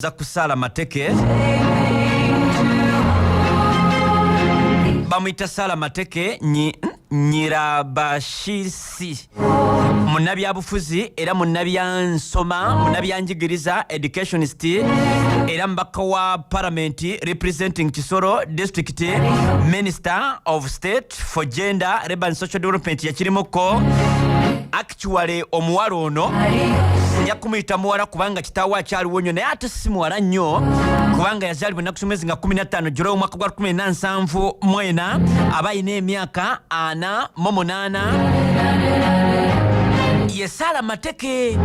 za kusala mateke bamwita sala mateke nyirabashisi munnabyabufuzi era munnabyansoma munnabyanjigiriza educationist era mbaka wa parliament representing Kisoro district minister of state for gender labour and social development yakirimoko actually omuwala ono nyakumuyita muwala kubanga kitaawe akyaliwo nnyo naye ate si muwala nnyo kubanga yazaalibwa ennaku mwezi nga 15 Julayi omwaka gwa 2007 mwena aba alina emyaka 48 ye Sala Mateke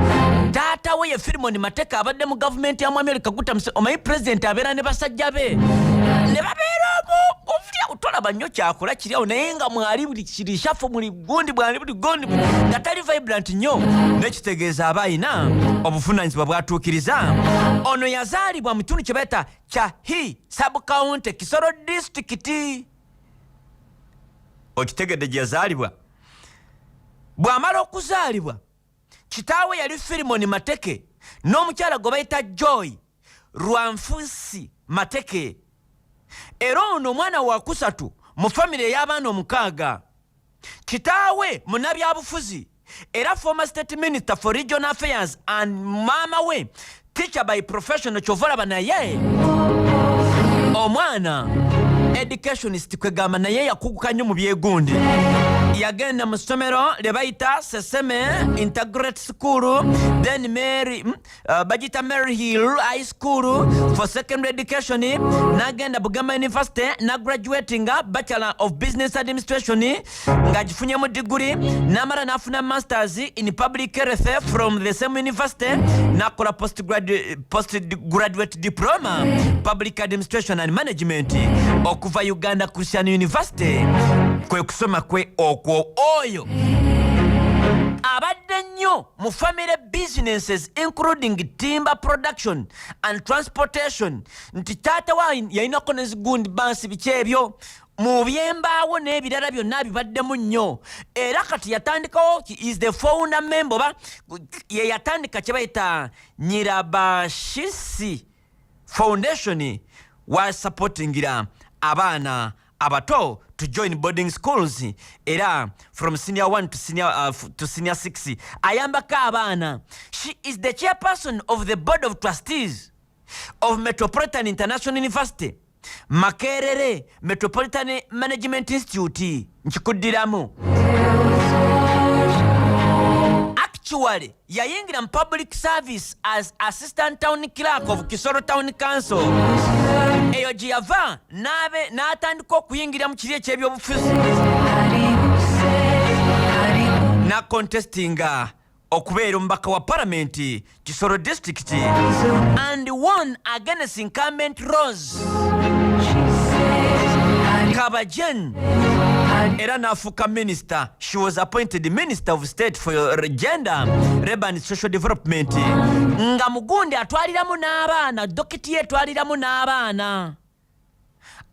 taata we ye Filimoni Mateke abadde mu gavumenti ya mu America gutamuse omanyi president abeera ne basajja be ne babeera ovulya utolaba nnyo kyakola kiryawo naye nga mwali buli kirishafu muli gundi bwali buli gondi nga tali vibrant nnyo nekitegeeza aba alina obuvunaanyizibwa bwatuukiriza ono yazaalibwa mu kitundu kye bayita Kyahi sub-county Kisoro district okitegedde gye yazaalibwa bw'amala okuzaalibwa kitaawe yali Filimoni Mateke n'omukyala gwe bayita Joy Rwanfusi Mateke era ono omwana wa kusatu mu famire ey'abaana 6 kitaawe munnabyabufuzi era former state minister for regional affairs and mama we teacher by profession kyovalaba naye omwana educationist kwegamba naye yakuguka nnyo mu byegundi yagenda mu ssomero lye bayita Seseme Integrate School then bagita Mary Hill High School for secondary education n'agenda Bugama University na graduating Bachelor of Business Administration ng'agifunyemu degree n'amala n'afuna masters in public health from the same university n'akola postgraduate diploma public administration and management okuva Uganda Christian University kwe kusoma kwe okwo oyo abadde nnyo mu family businesses including timber production and transportation nti taata wa yayinako nezigundi bansi biki ebyo mu byembaawo n'ebirala byonna bibaddemu nnyo era kati yatandikawo is the founder member ba ye yatandika kye bayita Nyirabashisi Foundation wa supportingira abaana abato to join boarding schools era from senior 1 to senior 6 ayambaka abaana. She is the chairperson of the board of trustees of Metropolitan International University Makerere Metropolitan Management Institute nkikuddiramu. Actually yayingira mu public service as assistant town clerk of Kisoro Town Council eyo gye yava n'atandika okuyingira mu kiri eky'ebyobufuzi na contestinga okubeera omubaka wa parliament Kisoro district and won against incumbent Rose Kabajen era n'afuuka minister. She was appointed minister of state for gender labour and social development nga mugundi atwaliramu n'abaana dokiti ye etwaliramu n'abaana.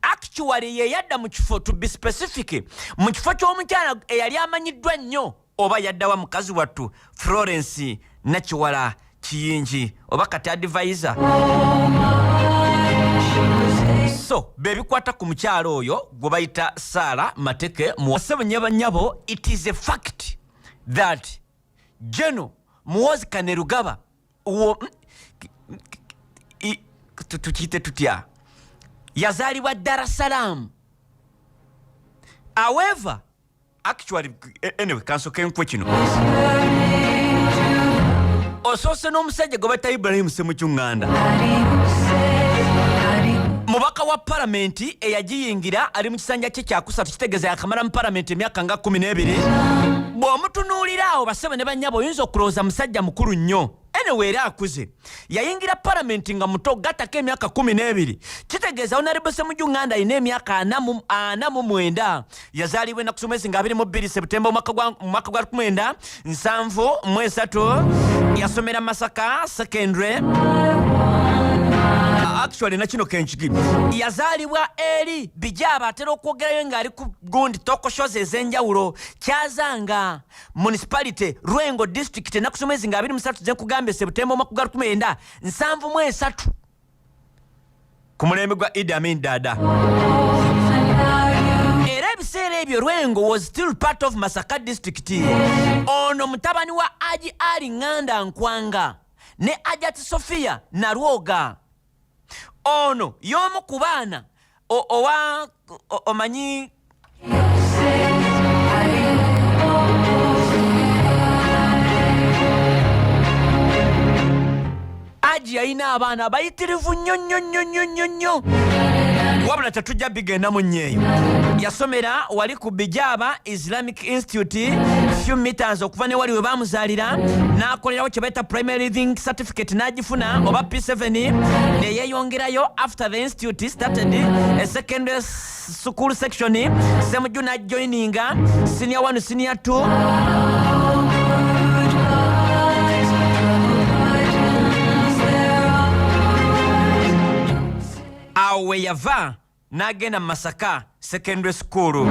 Actually ye yadda mu kifo to be specific mu kifo ky'omukyala eyali amanyiddwa nnyo oba yaddawa mukazi wattu Florence Nakiwala Kiyingi oba kati advisor. So bebikwata ku mukyalo oyo gwe bayita Sala Mateke Muhoozi. It is a fact that General Muhoozi Kainerugaba tukiyite tutya yazaalibwa Dar es Salaam. However, actually anyway kansoke nkwe kino osoose n'omusajja gwe bayita Ibrahim Ssemujju Nganda mubaka wa parliament eyagiyingira ali mu kisanja kye kyakusatu kitegeeza yakamala mu parliament emyaka nga 12 bw'omutunuulira awo basebe ne bannyabo oyinza okulowooza musajja mukulu nnyo. Anyway era akuze yayingira parliament nga muto gatako emyaka 12 kitegeeza Honorable Ssemujju Nganda alina emyaka 49 yazaalibwa ennaku z'omwezi nga 22 Septemba omwaka gwa 1973 yasomera Masaka secondary. Actually nakino kenchigi yazaalibwa eri bijaba atera okwogerayo ng'ali ku gundi tokoshoze ez'enjawulo Kyazanga municipality Rwengo district ennaku z'omwezi nga 23 zenkugambye Septemba omwaka gwa 1973 ku mulembe gwa Idi Amin Dada. Era ebiseera ebyo Lwengo was still part of Masaka district. Ono mutabani wa Haji Ali Nganda Nkwanga ne Ajati Sofia Narwoga. Ono y'omu ku baana omanyi Haji yalina abaana bayitirivu nnyo wabula tetujja bigenda mu nnyeeyo. Yasomera wali ku Bijaba Islamic Institute few meters okuva ne wali we baamuzaalira, n'akolerawo kye bayita primary reading certificate n'agifuna oba P7, ne yeeyongerayo after the institute started a secondary school section. Ssemujju n'ajoininga senior 1 senior 2. Awe yava n'agenda Masaka secondary school.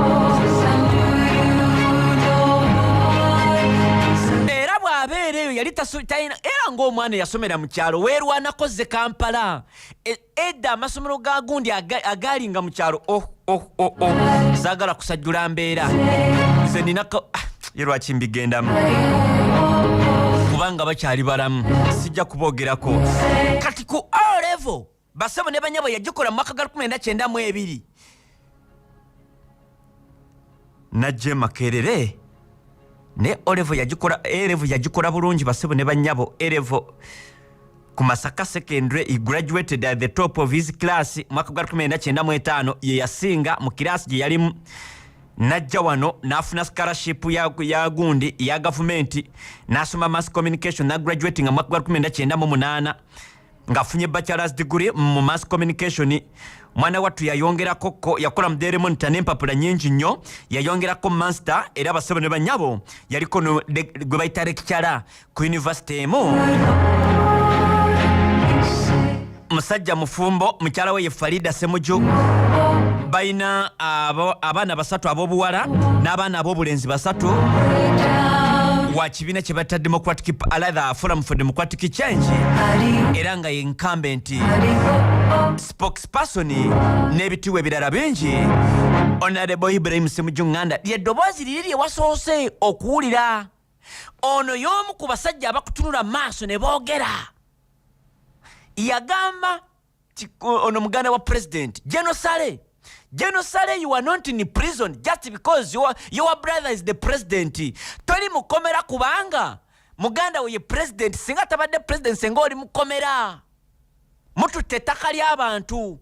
Era bw'abeera eyo yali talina, era ng'omwana yasomera mu kyalo weerwanako ze Kampala. Edda amasomero ga gundi agaalinga mu kyalo saagala kusajjula mbeera nze ninako ye lwaki mbigendamu kubanga bakyali balamu sijja kuboogerako. Kati ku O level basebo ne banyabo yagikola mu mwaka ga 1992 najje Makerere ne Olevo yagikola Elevo yagikola bulungi. Basebo ne banyabo Elevo ku Masaka secondary, he graduated at the top of his class mwaka ga 1995 ye yasinga mu class gye yalimu. Najja wano n'afuna scholarship ya gundi ya government n'asoma mass communication na graduating mu mwaka ga 1998 ng'afunye bachelor's degree mu mass communication. Mwana wattu yayongerako ko yakola mu Daily Monitor n'empapula nnyingi nnyo, yayongerako master. Era basebo ne banyabo yaliko gwe bayita lecturer ku university emu. Musajja mufumbo mukyala we ye Farida Ssemujju bayina abaana basatu ab'obuwala n'abaana ab'obulenzi basatu. Wa kibiina kye batta Democratic Forum for Democratic Change era nga ye incumbent spokesperson n'ebitiibwa ebirala bingi. Honorable Ibrahim Ssemujju Nganda lye ddoboozi liri lye wasoose okuwulira. Ono y'omu ku basajja abakutunula maaso ne boogera. Yagamba ono muganda wa president General Sale, you are not in prison just because your brother is the president. Toli mukomera kubanga muganda we president, singa tabadde president senga oli mukomera. Mututte ettaka ly'abantu.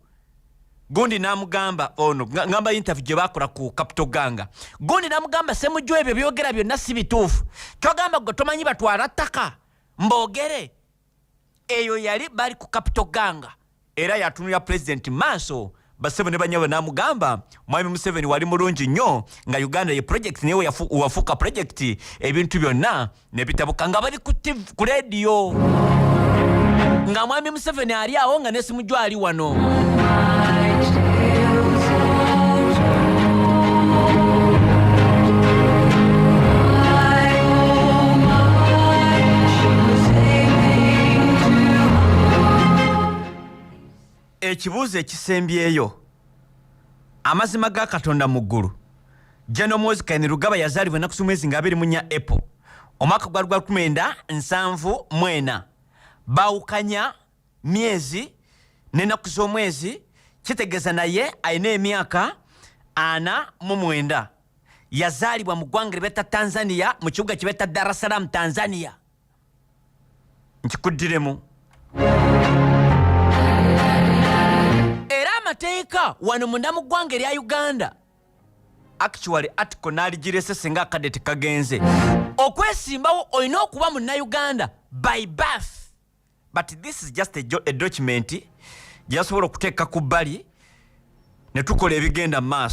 Gundi n'amugamba ono ngamba interview gye bakola ku Capital Ganga. Gundi n'amugamba Ssemujju ebyo byogera byonna si bituufu. Kyogamba gwe tomanyi batwala ttaka mboogere. Eyo yali bali ku Capital Ganga era yatunula president maaso. Basebo ne banyabo n'amugamba Mwami Museveni wali mulungi nnyo nga Uganda ye project newe wafuuka project ebintu byonna ne bitabuka nga bali ku radio nga Mwami Museveni ali awo nga ne Ssemujju ali wano. Ekibuuzo ekisembyeyo amazima ga Katonda mu ggulu. General Muhoozi Kainerugaba yazaalibwa ennaku z'omwezi nga 24 April omwaka gwa 1974. Baawukanya myezi n'ennaku z'omwezi, kitegeeza naye alina emyaka 49. Yazaalibwa mu ggwanga lye betta Tanzania mu kibuga kye betta Dar es Salaam Tanzania. Nkikuddiremu. Amateeka wano munda mu ggwanga erya Uganda actually article n'aligirese singa akadde tekagenze okwesimbawo olina okuba Munnayuganda by birth, but this is just a document gye yasobola okuteeka ku bbali ne tukola ebigenda mu maaso.